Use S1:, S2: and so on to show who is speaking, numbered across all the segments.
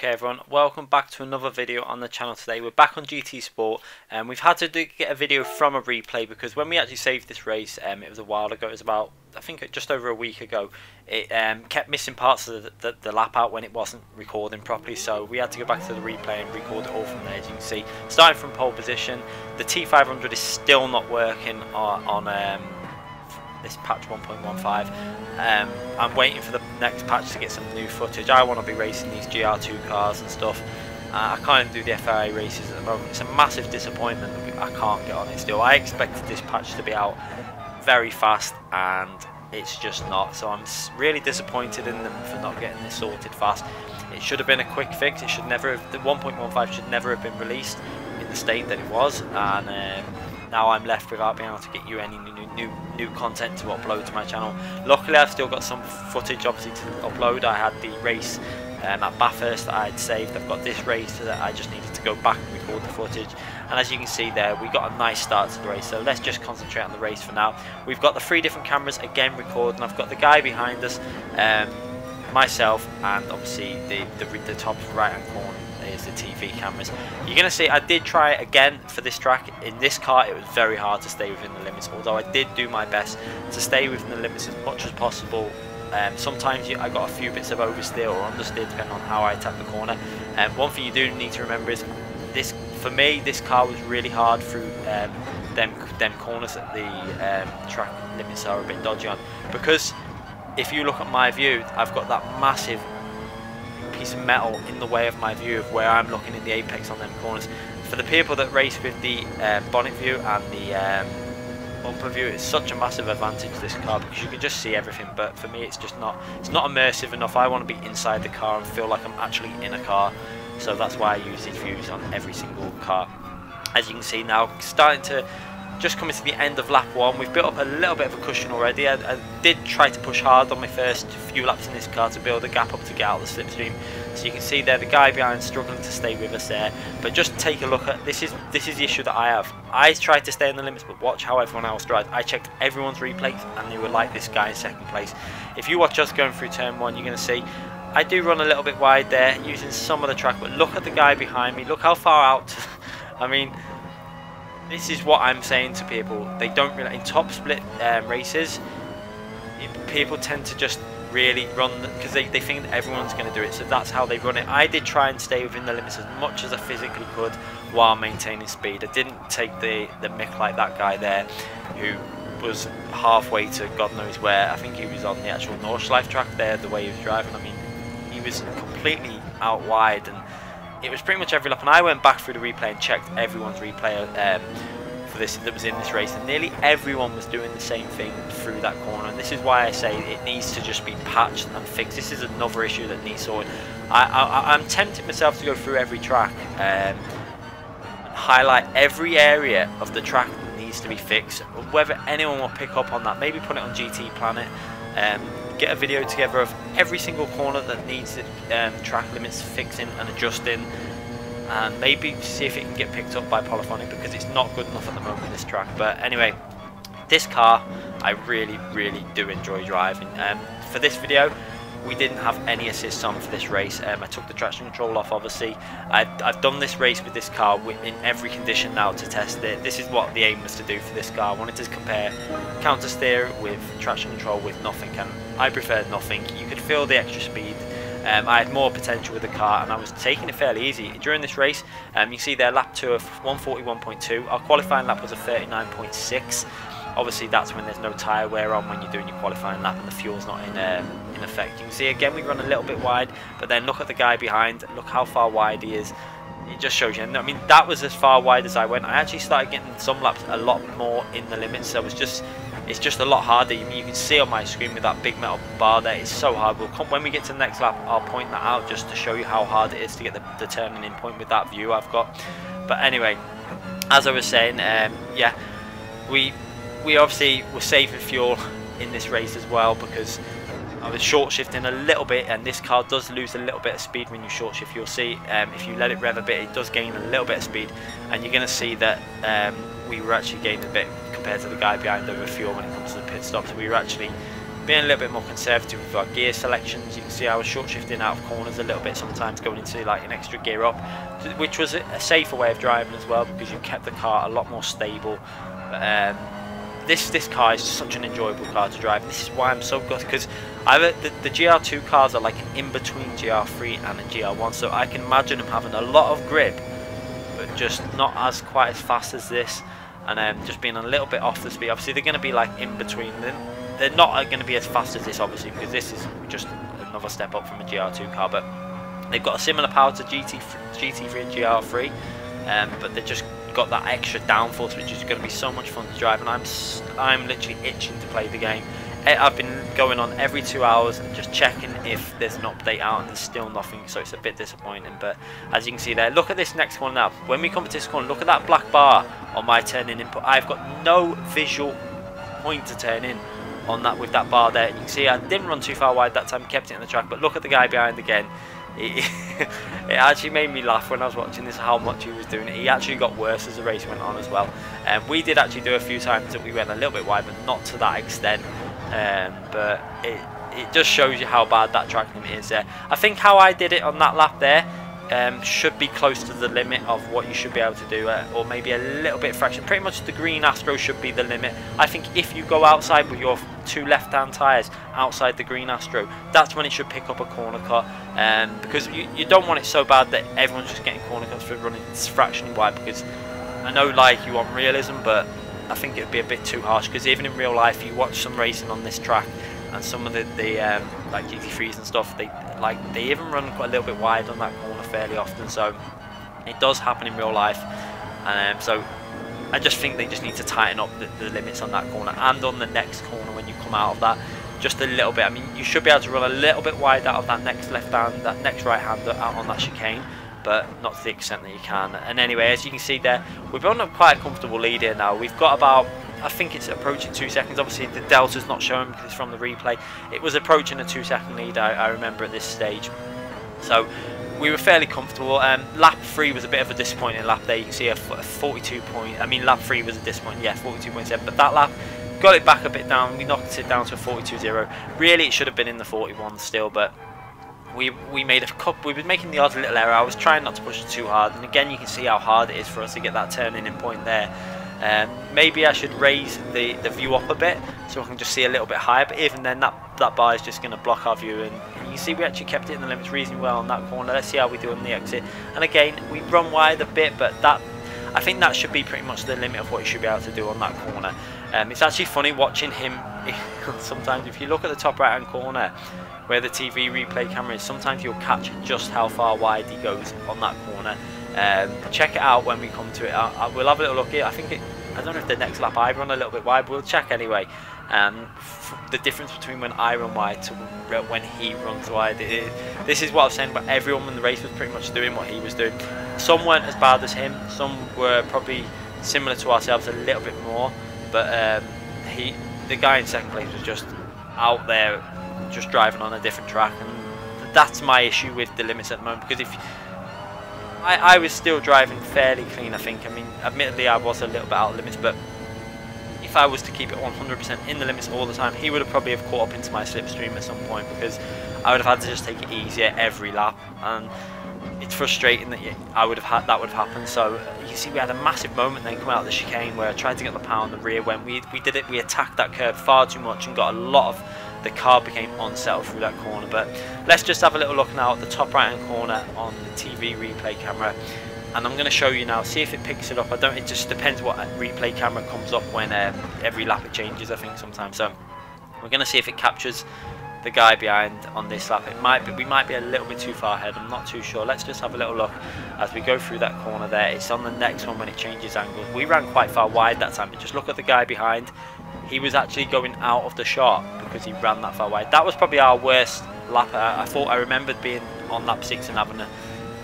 S1: Okay everyone, welcome back to another video on the channel today. We're back on GT Sport and we've had to get a video from a replay because when we actually saved this race, it was a while ago, it was about, I think just over a week ago, it kept missing parts of the lap out when it wasn't recording properly, so we had to go back to the replay and record it all from there. As you can see, starting from pole position, the T500 is still not working on this patch 1.15. I'm waiting for the next patch to get some new footage. I want to be racing these GR.2 cars and stuff. I can't do the FIA races at the moment. It's a massive disappointment that I can't get on it still. I expected this patch to be out very fast and it's just not, so I'm really disappointed in them for not getting this sorted fast. It should have been a quick fix. It should never have, the 1.15 should never have been released in the state that it was, and now I'm left without being able to get you any new content to upload to my channel. Luckily I've still got some footage obviously to upload. I had the race at Bathurst that I had saved. I've got this race that I just needed to go back and record the footage, and as you can see there, we got a nice start to the race, so let's just concentrate on the race for now. We've got the 3 different cameras again recording. I've got the guy behind us, myself, and obviously the top right hand corner is the TV cameras. You're going to see I did try it again for this track. In this car it was very hard to stay within the limits, although I did do my best to stay within the limits as much as possible. Sometimes I got a few bits of oversteer or understeer depending on how I attack the corner. One thing you do need to remember is this, for me, this car was really hard through them corners that the track limits are a bit dodgy on, because if you look at my view, I've got that massive piece of metal in the way of my view of where I'm looking at the apex on them corners. For the people that race with the bonnet view and the bumper view, it's such a massive advantage, this car, because you can just see everything, but for me it's just not, it's not immersive enough. I want to be inside the car and feel like I'm actually in a car, so that's why I use these views on every single car. As you can see now, starting to just coming to the end of lap 1, we've built up a little bit of a cushion already. I did try to push hard on my first few laps in this car to build a gap up to get out of the slipstream. So you can see there the guy behind struggling to stay with us there. But just take a look at this is the issue that I have. I tried to stay in the limits, but watch how everyone else drives. I checked everyone's replays and they were like this guy in second place. If you watch us going through turn 1, you're going to see I do run a little bit wide there using some of the track, but look at the guy behind me. Look how far out. I mean, this is what I'm saying to people. They don't really, in top split races, people tend to just really run because they think that everyone's going to do it, so that's how they run it. I did try and stay within the limits as much as I physically could while maintaining speed. I didn't take the mick like that guy there who was halfway to God knows where. I think he was on the actual Nurburgring track there, the way he was driving. I mean, he was completely out wide, and it was pretty much every lap, and I went back through the replay and checked everyone's replay for this that was in this race, and nearly everyone was doing the same thing through that corner, and this is why I say it needs to just be patched and fixed. This is another issue that needs sorted. I'm tempted myself to go through every track and highlight every area of the track that needs to be fixed. Whether anyone will pick up on that, maybe put it on GT Planet, get a video together of every single corner that needs the track limits fixing and adjusting, and maybe see if it can get picked up by Polyphonic, because it's not good enough at the moment, this track. But anyway, this car I really do enjoy driving. For this video we didn't have any assists on for this race. I took the traction control off, obviously. I've done this race with this car in every condition now to test it. This is what the aim was to do for this car. I wanted to compare counter steer with traction control with nothing, and I preferred nothing. You could feel the extra speed. I had more potential with the car, and I was taking it fairly easy during this race. You see there, lap 2 of 141.2. Our qualifying lap was a 39.6. Obviously that's when there's no tyre wear on when you're doing your qualifying lap and the fuel's not in effect. You can see again we run a little bit wide, but then look at the guy behind, look how far wide he is. It just shows you. I mean, that was as far wide as I went. I actually started getting some laps a lot more in the limits, so it's just a lot harder. I mean, you can see on my screen with that big metal bar there, it's so hard. When we get to the next lap, I'll point that out just to show you how hard it is to get the turning in point with that view I've got. But anyway, as I was saying, yeah, we obviously were saving fuel in this race as well, because I was short shifting a little bit, and this car does lose a little bit of speed when you short shift. You'll see if you let it rev a bit, it does gain a little bit of speed, and you're going to see that we were actually gaining a bit compared to the guy behind over fuel when it comes to the pit stops. We were actually being a little bit more conservative with our gear selections. You can see I was short shifting out of corners a little bit sometimes, going into like an extra gear up, which was a safer way of driving as well, because you kept the car a lot more stable. This car is such an enjoyable car to drive. This is why I'm so good, because the GR2 cars are like an in-between GR3 and a GR1, so I can imagine them having a lot of grip, but just not quite as fast as this, and just being a little bit off the speed. Obviously they're going to be like in between them. They're not going to be as fast as this, obviously, because this is just another step up from a GR2 car, but they've got a similar power to GT3 and GR3, but they've just got that extra downforce, which is going to be so much fun to drive, and I'm literally itching to play the game. I've been going on every 2 hours and just checking if there's an update out, and there's still nothing, so it's a bit disappointing. But as you can see there, look at this next corner now. When we come to this corner, look at that black bar on my turning input. I've got no visual point to turn in on that with that bar there. You can see I didn't run too far wide that time, kept it in the track, but look at the guy behind again. It actually made me laugh when I was watching this, how much he was doing it. He actually got worse as the race went on as well. We did actually do a few times that we went a little bit wide, but not to that extent. But it just shows you how bad that track limit is there. I think how I did it on that lap there should be close to the limit of what you should be able to do, or maybe a little bit fraction. Pretty much the green Astro should be the limit. I think if you go outside with your 2 left-hand tyres outside the green Astro, that's when it should pick up a corner cut, because you don't want it so bad that everyone's just getting corner cuts for running fractionally wide, because I know like you want realism, but I think it would be a bit too harsh, because even in real life you watch some racing on this track and some of the like GT3s and stuff, they even run quite a little bit wide on that corner fairly often, so it does happen in real life. So I just think they just need to tighten up the limits on that corner, and on the next corner when you come out of that, just a little bit. I mean, you should be able to run a little bit wide out of that next left hand, that next right hand out on that chicane, but not to the extent that you can. And anyway, as you can see there, we've run up quite a comfortable lead here now. We've got about, I think it's approaching 2 seconds. Obviously the delta's not showing because it's from the replay. It was approaching a 2-second lead, I remember, at this stage. So we were fairly comfortable. Lap 3 was a bit of a disappointing lap there. You can see a 42 point, I mean lap 3 was a disappointing, yeah, 42.7, but that lap got it back a bit down. We knocked it down to a 42.0. Really it should have been in the 41 still, but we made a couple, we were making the odd little error. I was trying not to push it too hard, and again you can see how hard it is for us to get that turning in point there. Maybe I should raise the view up a bit so I can just see a little bit higher, but even then that bar is just going to block our view, and you can see we actually kept it in the limits reasonably well on that corner. Let's see how we do on the exit, and again we run wide a bit, but I think that should be pretty much the limit of what you should be able to do on that corner. It's actually funny watching him sometimes. If you look at the top right hand corner where the TV replay camera is, sometimes you'll catch just how far wide he goes on that corner. Check it out when we come to it. We'll have a little look here. I don't know if the next lap I run a little bit wide, but we'll check anyway. The difference between when I run wide to when he runs wide. This is what I was saying about everyone in the race was pretty much doing what he was doing. Some weren't as bad as him, some were probably similar to ourselves a little bit more, but the guy in second place was just out there just driving on a different track, and that's my issue with the limits at the moment, because if I was still driving fairly clean, I think. I mean, admittedly I was a little bit out of limits, but if I was to keep it 100% in the limits all the time, he would have probably have caught up into my slipstream at some point, because I would have had to just take it easier every lap, and it's frustrating that that would have happened. So you see we had a massive moment then come out of the chicane where I tried to get the power on the rear when we attacked that curve far too much and got a lot of the car became unsettled through that corner. But let's just have a little look now at the top right hand corner on the TV replay camera, and I'm going to show you now, see if it picks it up. It just depends what replay camera comes up when every lap it changes, I think, sometimes. So we're going to see if it captures the guy behind on this lap. We might be a little bit too far ahead, I'm not too sure. Let's just have a little look as we go through that corner there. It's on the next one when it changes angles. We ran quite far wide that time, but just look at the guy behind. He was actually going out of the shot because he ran that far wide. That was probably our worst lap. I remembered being on lap 6 and having a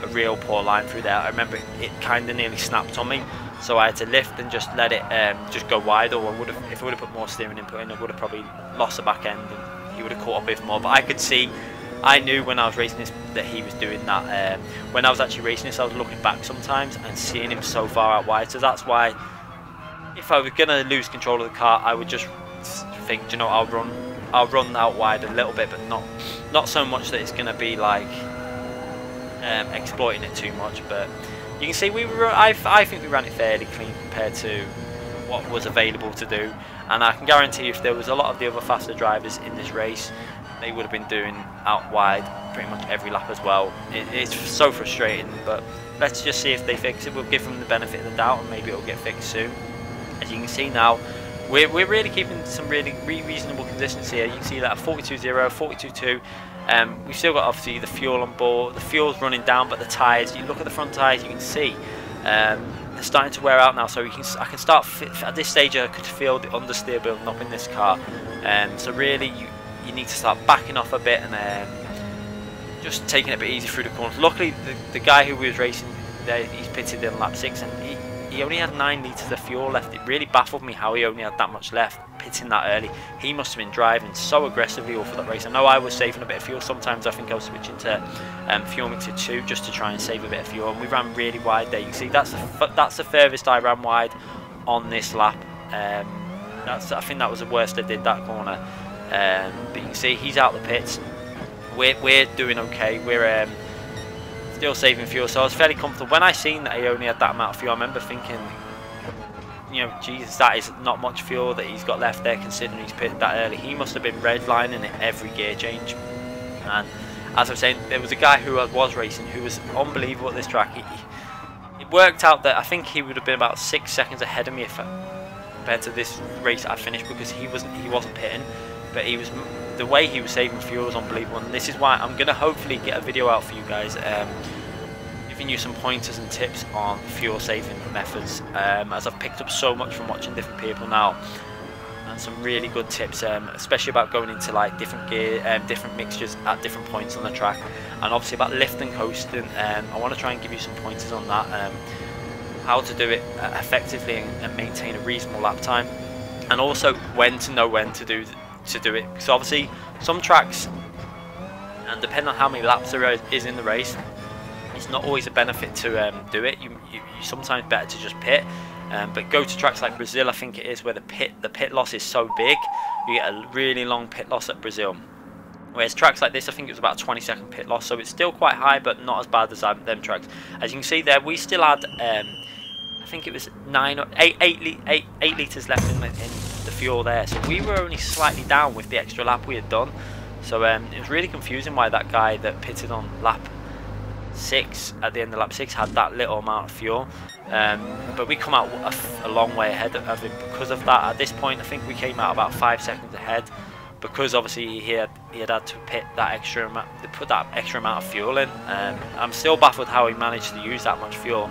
S1: real poor line through there. I remember it kind of nearly snapped on me, so I had to lift and just let it just go wide, or if I would have put more steering input in, I would have probably lost the back end and he would have caught up even more. But I knew when I was racing this that he was doing that. When I was actually racing this, I was looking back sometimes and seeing him so far out wide, so that's why if I was going to lose control of the car, I would just think, you know, I'll run I'll run out wide a little bit, but not so much that it's going to be like exploiting it too much. But you can see I think we ran it fairly clean compared to what was available to do, and I can guarantee if there was a lot of the other faster drivers in this race, they would have been doing out wide pretty much every lap as well. It's so frustrating, but let's just see if they fix it. We'll give them the benefit of the doubt, and maybe it'll get fixed soon. As you can see now, we're really keeping some really reasonable consistency here. You can see that 42.0, 42.2. We've still got obviously the fuel on board. The fuel's running down, but the tyres, you look at the front tyres, you can see they're starting to wear out now. So I can start at this stage. I could feel the understeer building up in this car. So really, you need to start backing off a bit and just taking it a bit easy through the corners. Luckily, the guy who was racing there, he's pitted in lap 6, and he only had 9 litres of fuel left. It really baffled me how he only had that much left, pitting that early. He must have been driving so aggressively all for that race. I know I was saving a bit of fuel. Sometimes I think I was switching to fuel mixer 2 just to try and save a bit of fuel, and we ran really wide there. You can see that's the furthest I ran wide on this lap. I think that was the worst I did that corner. But you can see he's out the pits. We're doing okay. We're still saving fuel, so I was fairly comfortable. When I seen that he only had that amount of fuel, I remember thinking, you know, Jesus, that is not much fuel that he's got left there, considering he's pitted that early. He must have been redlining it every gear change. And as I was saying, there was a guy who I was racing who was unbelievable at this track. It worked out that I think he would have been about 6 seconds ahead of me compared to this race I finished, because he wasn't pitting, but the way he was saving fuel was unbelievable. And this is why I'm going to hopefully get a video out for you guys, giving you some pointers and tips on fuel saving methods, as I've picked up so much from watching different people now, and some really good tips, especially about going into like different gear, different mixtures at different points on the track, and obviously about lift and coasting. I want to try and give you some pointers on that, how to do it effectively and maintain a reasonable lap time, and also when to do it. So obviously some tracks, and depending on how many laps there is in the race, it's not always a benefit to do it. You sometimes better to just pit, but go to tracks like Brazil, I think it is, where the pit loss is so big, you get a really long pit loss at Brazil. Whereas tracks like this, I think it was about a 20-second pit loss, so it's still quite high, but not as bad as them tracks. As you can see there, we still had I think it was 8 litres left in the fuel there, so we were only slightly down with the extra lap we had done. So it was really confusing why that guy that pitted on lap 6 at the end of lap 6 had that little amount of fuel, but we come out a long way ahead of him because of that. At this point I think we came out about 5 seconds ahead, because obviously he had to pit that extra amount, to put that extra amount of fuel in. I'm still baffled how he managed to use that much fuel.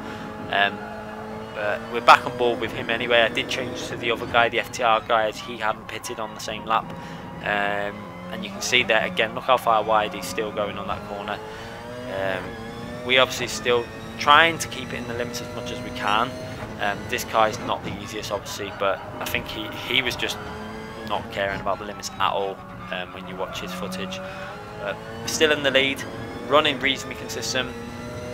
S1: But we're back on board with him anyway. I did change to the other guy, the FTR guy, as he hadn't pitted on the same lap. And you can see there again, look how far wide he's still going on that corner. We obviously still trying to keep it in the limits as much as we can. This car is not the easiest obviously, but I think he was just not caring about the limits at all when you watch his footage. But still in the lead, running reasonably consistent.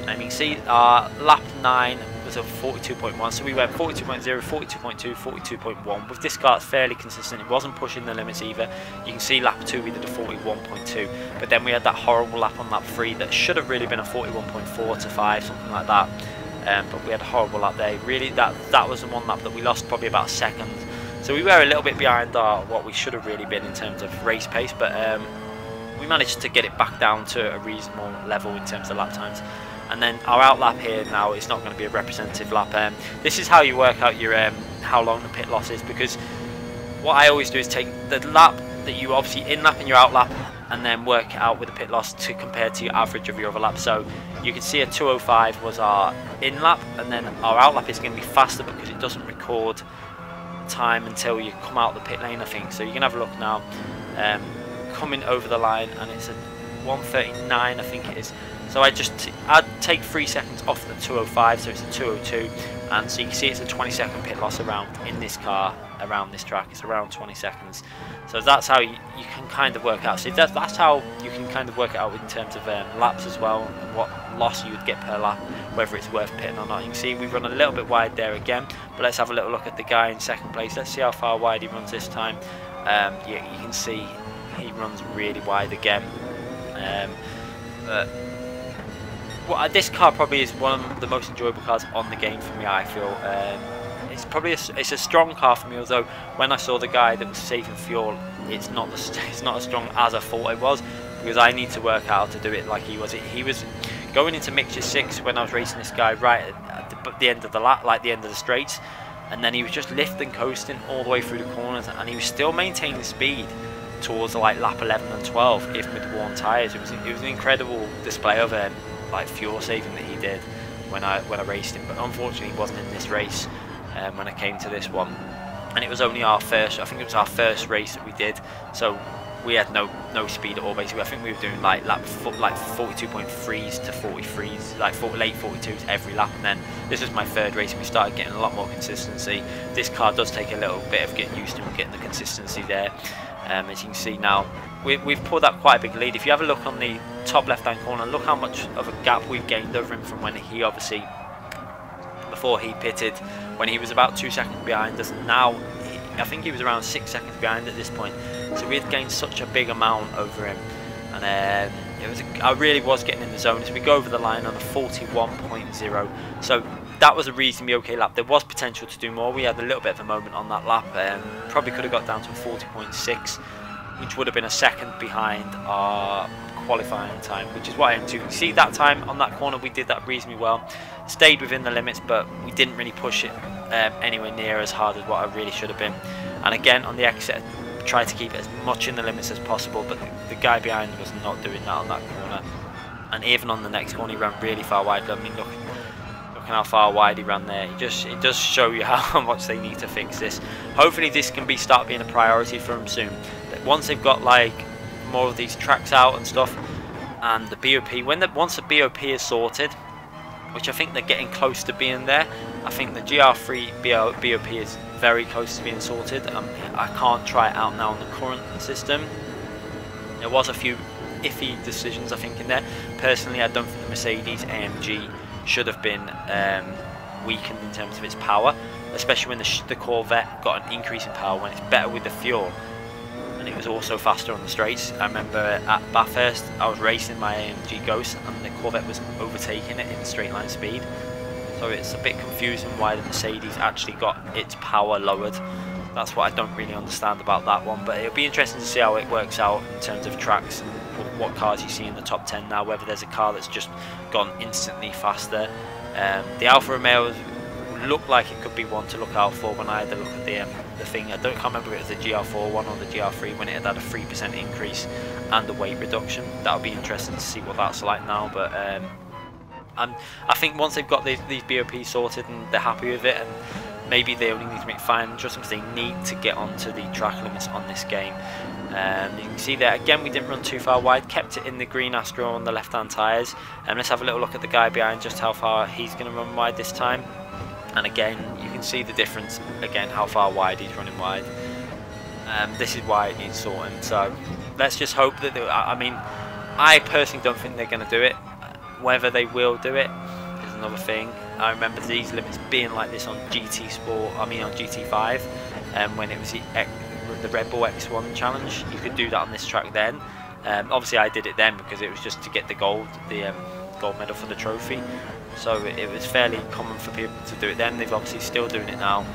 S1: And you can see our lap 9 was a 42.1, so we went 42.0, 42.2, 42.1. With this car it's fairly consistent, it wasn't pushing the limits either. You can see lap 2 we did a 41.2, but then we had that horrible lap on lap 3 that should have really been a 41.4 to 5, something like that. But we had a horrible lap there. Really, that was the one lap that we lost probably about a second. So we were a little bit behind what we should have really been in terms of race pace, but we managed to get it back down to a reasonable level in terms of lap times. And then our out lap here now is not going to be a representative lap. This is how you work out your how long the pit loss is, because what I always do is take the lap that you obviously in lap and your out lap, and then work it out with the pit loss to compare to your average of your other laps. So you can see a 2:05 was our in lap, and then our out lap is going to be faster because it doesn't record time until you come out the pit lane, I think. So you can have a look now, coming over the line, and it's a 1:39 I think it is. So I'd take 3 seconds off the 2:05, so it's a 2:02, and so you can see it's a 20-second pit loss around in this car, around this track. It's around 20 seconds. So that's how you can kind of work out. So that's how you can kind of work it out in terms of laps as well, and what loss you would get per lap, whether it's worth pitting or not. You can see we've run a little bit wide there again, but let's have a little look at the guy in second place. Let's see how far wide he runs this time. Yeah, you can see he runs really wide again. But well, this car probably is one of the most enjoyable cars on the game for me, I feel. It's probably it's a strong car for me, although when I saw the guy that was saving fuel, it's not as strong as I thought it was, because I need to work out how to do it like he was. He was going into mixture 6 when I was racing this guy right at the end of the lap, like the end of the straights, and then he was just lifting, coasting all the way through the corners, and he was still maintaining speed towards like lap 11 and 12, even with worn tyres. It was an incredible display of like fuel saving that he did when I raced him, but unfortunately he wasn't in this race when I came to this one, and it was only our first, I think it was our first race that we did, so we had no speed at all basically. I think we were doing like 42.3s to 43s, like late 42s every lap, and then this was my third race and we started getting a lot more consistency. This car does take a little bit of getting used to and getting the consistency there. As you can see now, we've pulled up quite a big lead. If you have a look on the top left hand corner, look how much of a gap we've gained over him from when he obviously, before he pitted, when he was about 2 seconds behind us. Now I think he was around 6 seconds behind at this point, so we had gained such a big amount over him, and I really was getting in the zone as we go over the line on a 41.0, so that was a reasonably okay lap. There was potential to do more. We had a little bit of a moment on that lap, probably could have got down to a 40.6, which would have been a second behind our qualifying time, which is what I aim to. You see that time on that corner, we did that reasonably well, stayed within the limits, but we didn't really push it anywhere near as hard as what I really should have been. And again on the exit, tried to keep it as much in the limits as possible, but the guy behind was not doing that on that corner, and even on the next corner he ran really far wide. I mean, look how far wide he ran there. It does show you how much they need to fix this. Hopefully this can start being a priority for them soon. That once they've got like more of these tracks out and stuff, and the BOP, once the BOP is sorted, which I think they're getting close to being there. I think the GR3 BOP is very close to being sorted. I can't try it out now on the current system. There was a few iffy decisions I think in there. Personally, I don't think the Mercedes AMG should have been weakened in terms of its power, especially when the Corvette got an increase in power when it's better with the fuel, and it was also faster on the straights. I remember at Bathurst I was racing my AMG Ghost and the Corvette was overtaking it in straight line speed, so it's a bit confusing why the Mercedes actually got its power lowered. That's what I don't really understand about that one, but it'll be interesting to see how it works out in terms of tracks and what cars you see in the top 10 now, whether there's a car that's just gone instantly faster. The Alfa Romeo looked like it could be one to look out for when I had a look at the thing. I can't remember if it was the GR.1 or the GR3 when it had a 3% increase and a weight reduction. That'll be interesting to see what that's like now, but I think once they've got these BOP sorted and they're happy with it, and maybe they only need to make fine adjustments, they need to get onto the track limits on this game. You can see there again we didn't run too far wide, kept it in the green Astro on the left hand tyres. Let's have a little look at the guy behind, just how far he's going to run wide this time. And again you can see the difference, again how far wide he's running wide. This is why it needs sorting, so let's just hope that I mean, I personally don't think they're going to do it. Whether they will do it is another thing. I remember these limits being like this on GT Sport, I mean on GT5, when it was the Red Bull X1 challenge. You could do that on this track then. Obviously I did it then because it was just to get the gold medal for the trophy, so it was fairly common for people to do it then. They've obviously still doing it now.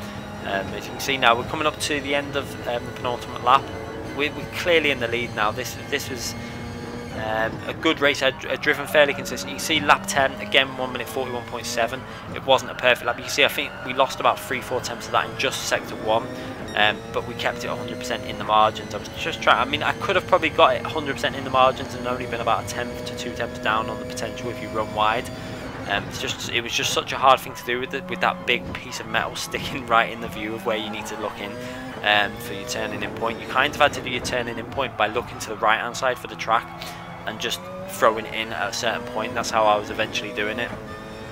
S1: As you can see now, we're coming up to the end of the penultimate lap. We're clearly in the lead now. This was a good race. I'd driven fairly consistent. You can see lap 10 again, 1 minute 41.7. It wasn't a perfect lap. You can see I think we lost about 3-4 tenths of that in just sector 1, but we kept it 100% in the margins. I was just trying, I mean I could have probably got it 100% in the margins and only been about a tenth to 2 tenths down on the potential if you run wide. It was just such a hard thing to do with that big piece of metal sticking right in the view of where you need to look in for your turning in point. You kind of had to do your turning in point by looking to the right hand side for the track and just throwing it in at a certain point. That's how I was eventually doing it.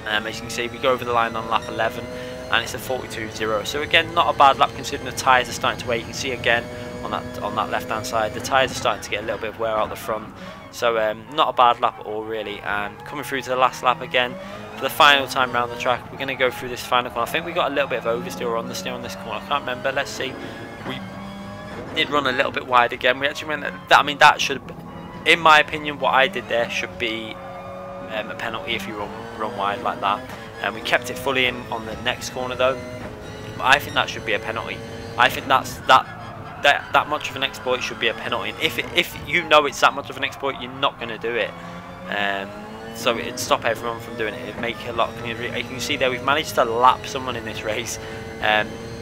S1: As you can see, we go over the line on lap 11 and it's a 42.0, so again not a bad lap considering the tyres are starting to wear. You can see again on that left hand side the tyres are starting to get a little bit of wear out the front, so not a bad lap at all really. And coming through to the last lap again for the final time around the track, we're going to go through this final corner. I think we got a little bit of oversteer or understeer on this corner, I can't remember. Let's see. Did run a little bit wide again. We actually went that. I mean, that should, in my opinion, what I did there should be a penalty if you run wide like that. And we kept it fully in on the next corner though. But I think that should be a penalty. I think that much of an exploit should be a penalty. And if you know it's that much of an exploit, you're not going to do it. So it'd stop everyone from doing it. It'd make it a lot cleaner. You can see there we've managed to lap someone in this race.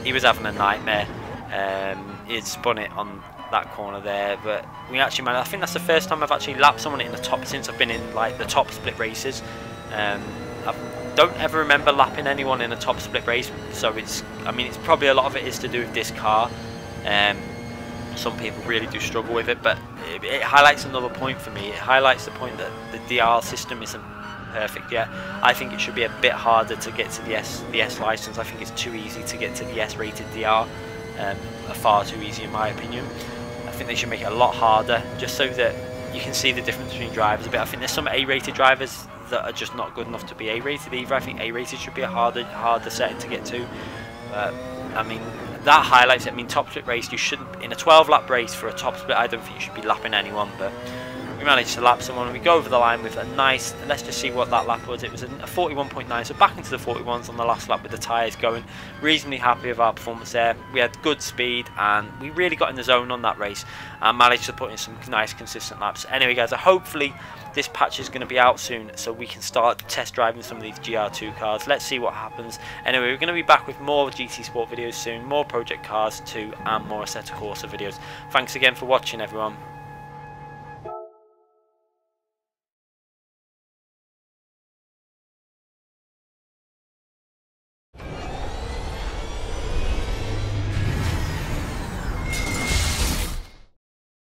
S1: He was having a nightmare. He'd spun it on that corner there, but we actually managed. I think that's the first time I've actually lapped someone in the top since I've been in like the top split races. I don't ever remember lapping anyone in a top split race, so I mean it's probably a lot of it is to do with this car. Some people really do struggle with it, but it highlights another point for me. It highlights the point that the DR system isn't perfect yet. I think it should be a bit harder to get to the S license. I think it's too easy to get to the S rated DR. Far too easy in my opinion. I think they should make it a lot harder, just so that you can see the difference between drivers a bit. I think there's some A-rated drivers that are just not good enough to be A-rated either. I think A-rated should be a harder setting to get to. I mean, that highlights it. I mean, top split race, you shouldn't, in a 12-lap race for a top split, I don't think you should be lapping anyone, but we managed to lap someone. We go over the line with a nice, let's just see what that lap was. It was a 41.9, so back into the 41s on the last lap with the tyres going. Reasonably happy with our performance there. We had good speed and we really got in the zone on that race and managed to put in some nice consistent laps. Anyway guys, hopefully this patch is going to be out soon so we can start test driving some of these GR2 cars. Let's see what happens. Anyway, we're going to be back with more GT Sport videos soon, more Project Cars 2 and more Assetto Corsa videos. Thanks again for watching everyone.